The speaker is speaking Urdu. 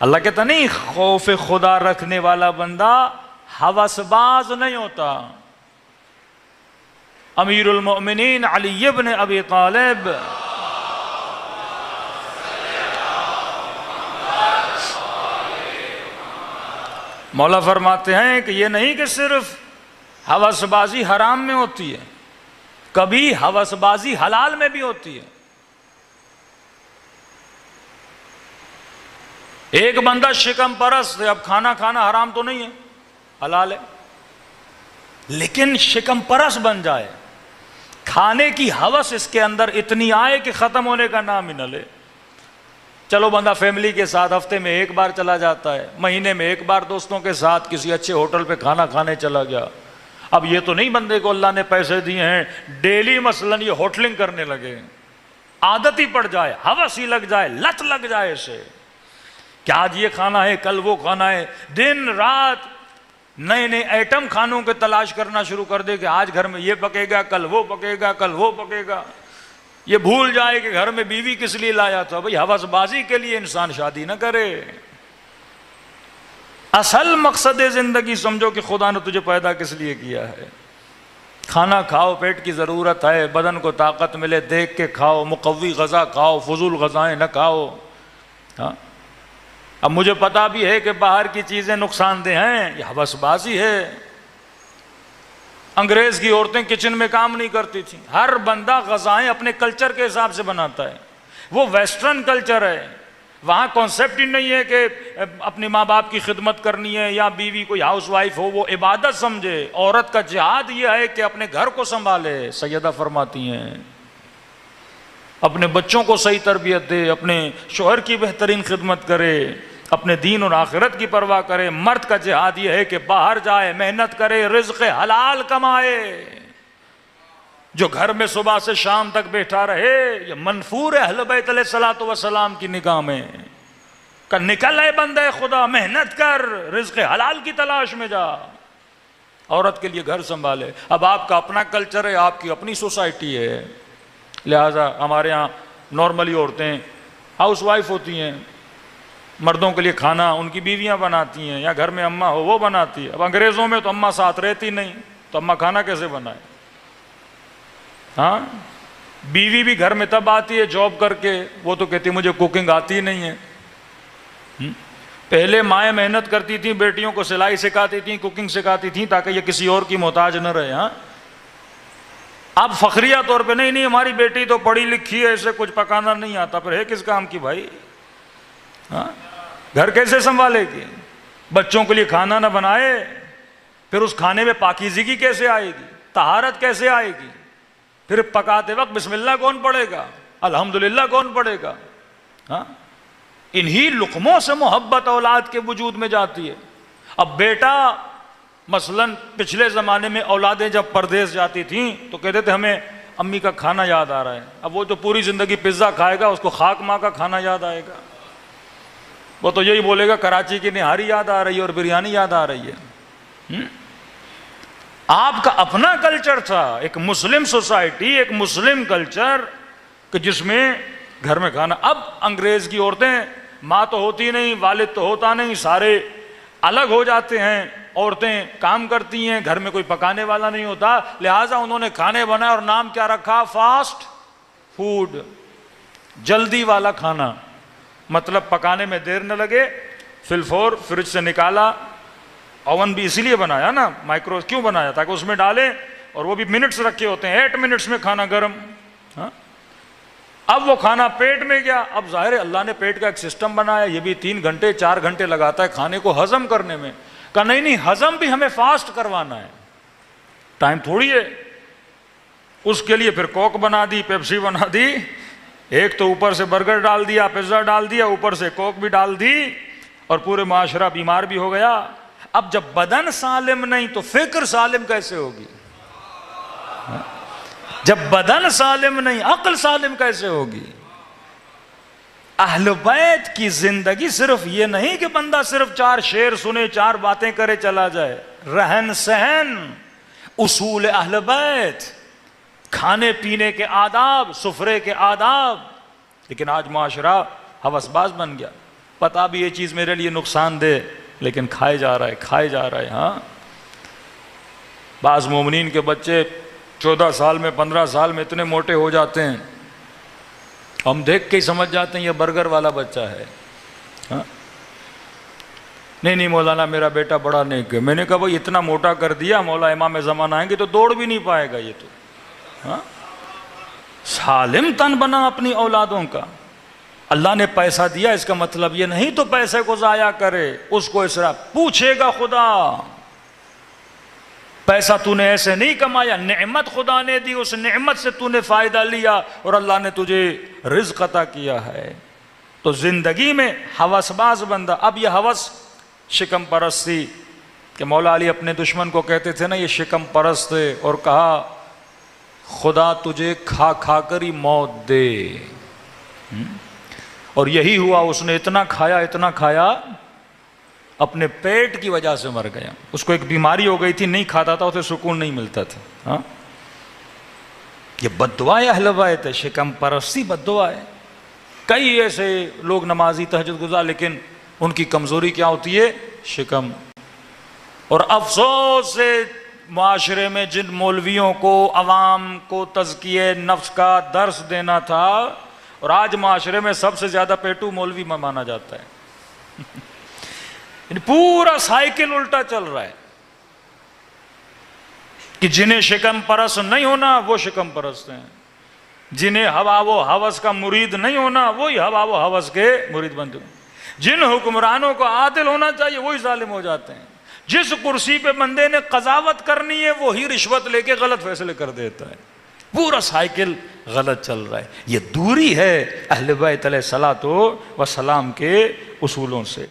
اللہ کہتا نہیں خوف خدا رکھنے والا بندہ ہوس باز نہیں ہوتا. امیر المؤمنین علی ابن ابی طالب مولا فرماتے ہیں کہ یہ نہیں کہ صرف ہوس بازی حرام میں ہوتی ہے، کبھی ہوس بازی حلال میں بھی ہوتی ہے. ایک بندہ شکم پرست ہے، اب کھانا کھانا حرام تو نہیں ہے، حلال ہے، لیکن شکم پرست بن جائے، کھانے کی ہوس اس کے اندر اتنی آئے کہ ختم ہونے کا نام ہی نہ لے. چلو بندہ فیملی کے ساتھ ہفتے میں ایک بار چلا جاتا ہے، مہینے میں ایک بار دوستوں کے ساتھ کسی اچھے ہوٹل پہ کھانا کھانے چلا گیا. اب یہ تو نہیں بندے کو اللہ نے پیسے دیے ہیں ڈیلی مثلاً یہ ہوٹلنگ کرنے لگے، عادت ہی پڑ جائے، ہوس ہی لگ جائے، لت لگ جائے اسے کہ آج یہ کھانا ہے کل وہ کھانا ہے، دن رات نئے نئے ایٹم کھانوں کے تلاش کرنا شروع کر دے کہ آج گھر میں یہ پکے گا کل وہ پکے گا کل وہ پکے گا. یہ بھول جائے کہ گھر میں بیوی کس لیے لایا تھا. بھئی ہوس بازی کے لیے انسان شادی نہ کرے. اصل مقصد زندگی سمجھو کہ خدا نے تجھے پیدا کس لیے کیا ہے. کھانا کھاؤ، پیٹ کی ضرورت ہے، بدن کو طاقت ملے، دیکھ کے کھاؤ، مقوی غذا کھاؤ، فضول غذائیں نہ کھاؤ. ہاں اب مجھے پتا بھی ہے کہ باہر کی چیزیں نقصان دہ ہیں، یہ ہوس بازی ہے. انگریز کی عورتیں کچن میں کام نہیں کرتی تھیں، ہر بندہ غذائیں اپنے کلچر کے حساب سے بناتا ہے. وہ ویسٹرن کلچر ہے، وہاں کانسیپٹ ہی نہیں ہے کہ اپنے ماں باپ کی خدمت کرنی ہے یا بیوی کوئی ہاؤس وائف ہو وہ عبادت سمجھے. عورت کا جہاد یہ ہے کہ اپنے گھر کو سنبھالے. سیدہ فرماتی ہیں اپنے بچوں کو صحیح تربیت دے، اپنے شوہر کی بہترین خدمت کرے، اپنے دین اور آخرت کی پرواہ کرے. مرد کا جہاد یہ ہے کہ باہر جائے، محنت کرے، رزق حلال کمائے. جو گھر میں صبح سے شام تک بیٹھا رہے یہ منفور ہے اہل بیت علیہ الصلوۃ والسلام کی نگاہ میں کہ نکل اے بندہ خدا، محنت کر، رزق حلال کی تلاش میں جا. عورت کے لیے گھر سنبھالے. اب آپ کا اپنا کلچر ہے، آپ کی اپنی سوسائٹی ہے، لہٰذا ہمارے ہاں نارملی عورتیں ہاؤس وائف ہوتی ہیں، مردوں کے لیے کھانا ان کی بیویاں بناتی ہیں یا گھر میں اماں ہو وہ بناتی ہے. اب انگریزوں میں تو اماں ساتھ رہتی نہیں تو اماں کھانا کیسے بنائے؟ ہاں بیوی بھی گھر میں تب آتی ہے جاب کر کے، وہ تو کہتی مجھے کوکنگ آتی ہی نہیں ہے. پہلے مائیں محنت کرتی تھیں، بیٹیوں کو سلائی سکھاتی تھیں، کوکنگ سکھاتی تھیں تاکہ یہ کسی اور کی محتاج نہ رہے. ہاں اب فخریہ طور پہ نہیں ہماری بیٹی تو پڑھی لکھی ہے، اسے کچھ پکانا نہیں آتا. پر ہے کس کام کی بھائی؟ ہاں گھر کیسے سنبھالے گی؟ بچوں کے لیے کھانا نہ بنائے، پھر اس کھانے میں پاکیزگی کیسے آئے گی؟ طہارت کیسے آئے گی؟ پھر پکاتے وقت بسم اللہ کون پڑھے گا؟ الحمدللہ کون پڑھے گا؟ ہاں انہی لقموں سے محبت اولاد کے وجود میں جاتی ہے. اب بیٹا مثلاً پچھلے زمانے میں اولادیں جب پردیس جاتی تھیں تو کہتے تھے ہمیں امی کا کھانا یاد آ رہا ہے. اب وہ جو پوری زندگی پیزا کھائے گا اس کو خاک ماں کا کھانا یاد آئے گا. وہ تو یہی بولے گا کراچی کی نہاری یاد آ رہی ہے اور بریانی یاد آ رہی ہے. آپ کا اپنا کلچر تھا، ایک مسلم سوسائٹی، ایک مسلم کلچر کہ جس میں گھر میں کھانا. اب انگریز کی عورتیں ماں تو ہوتی نہیں، والد تو ہوتا نہیں، سارے الگ ہو جاتے ہیں. عورتیں کام کرتی ہیں، گھر میں کوئی پکانے والا نہیں ہوتا، لہٰذا انہوں نے کھانے بنائے اور نام کیا رکھا؟ فاسٹ فوڈ، جلدی والا کھانا. مطلب پکانے میں دیر نہ لگے، فل فریج سے نکالا. اوون بھی اسی لیے بنایا نا، مائکرو کیوں بنایا؟ تاکہ اس میں ڈالیں اور وہ بھی منٹس رکھے ہوتے ہیں، 8 منٹس میں کھانا گرم. ہاں اب وہ کھانا پیٹ میں گیا. اب ظاہر ہے اللہ نے پیٹ کا ایک سسٹم بنایا، یہ بھی 3 گھنٹے 4 گھنٹے لگاتا ہے کھانے کو ہضم کرنے میں. کہا نہیں ہضم بھی ہمیں فاسٹ کروانا ہے، ٹائم تھوڑی ہے. اس کے لیے پھر کوک بنا دی، پیپسی بنا دی، ایک تو اوپر سے برگر ڈال دیا، پیزا ڈال دیا، اوپر سے کوک بھی ڈال دی اور پورے معاشرہ بیمار بھی ہو گیا. اب جب بدن سالم نہیں تو فکر سالم کیسے ہوگی؟ جب بدن سالم نہیں عقل سالم کیسے ہوگی؟ اہل بیت کی زندگی صرف یہ نہیں کہ بندہ صرف 4 شعر سنے، 4 باتیں کرے چلا جائے. رہن سہن، اصول اہل بیت، کھانے پینے کے آداب، سفرے کے آداب. لیکن آج معاشرہ ہوس باز بن گیا. پتا بھی یہ چیز میرے لیے نقصان دہ، لیکن کھائے جا رہا ہے، کھائے جا رہا ہے. ہاں بعض مومنین کے بچے 14 سال میں 15 سال میں اتنے موٹے ہو جاتے ہیں، ہم دیکھ کے ہی سمجھ جاتے ہیں یہ برگر والا بچہ ہے. ہاں نہیں مولانا میرا بیٹا بڑا نیک ہے. میں نے کہا بھائی اتنا موٹا کر دیا، مولا امام زمان آئیں گے تو دوڑ بھی نہیں پائے گا یہ تو. ہاں سالم تن بنا اپنی اولادوں کا. اللہ نے پیسہ دیا، اس کا مطلب یہ نہیں تو پیسے کو ضائع کرے، اس کو اسراف پوچھے گا خدا. پیسہ تو نے ایسے نہیں کمایا، نعمت خدا نے دی، اس نعمت سے تو نے فائدہ لیا اور اللہ نے تجھے رزق عطا کیا ہے. تو زندگی میں ہوس باز بندہ. اب یہ ہوس شکم پرستی کہ مولا علی اپنے دشمن کو کہتے تھے نا یہ شکم پرست تھے، اور کہا خدا تجھے کھا کھا کر ہی موت دے. اور یہی ہوا، اس نے اتنا کھایا اپنے پیٹ کی وجہ سے مر گیا. اس کو ایک بیماری ہو گئی تھی، نہیں کھاتا تھا، اسے سکون نہیں ملتا تھا. ہاں یہ بد دعا ہے اہل بیت ہے، شکم پرستی بد دعا ہے. کئی ایسے لوگ نمازی تہجد گزار، لیکن ان کی کمزوری کیا ہوتی ہے؟ شکم. اور افسوس سے معاشرے میں جن مولویوں کو عوام کو تزکیہ نفس کا درس دینا تھا، اور آج معاشرے میں سب سے زیادہ پیٹو مولوی میں مانا جاتا ہے. پورا سائیکل الٹا چل رہا ہے کہ جنہیں شکم پرست نہیں ہونا وہ شکم پرست ہیں، جنہیں ہوا و ہوس کا مرید نہیں ہونا وہی ہوا و ہوس کے مرید بنتے ہیں. جن حکمرانوں کو عادل ہونا چاہیے وہی ظالم ہو جاتے ہیں. جس کرسی پہ بندے نے قضاوت کرنی ہے وہی رشوت لے کے غلط فیصلے کر دیتا ہے. پورا سائیکل غلط چل رہا ہے. یہ دوری ہے اہل بیت علیہ الصلوۃ والسلام کے اصولوں سے.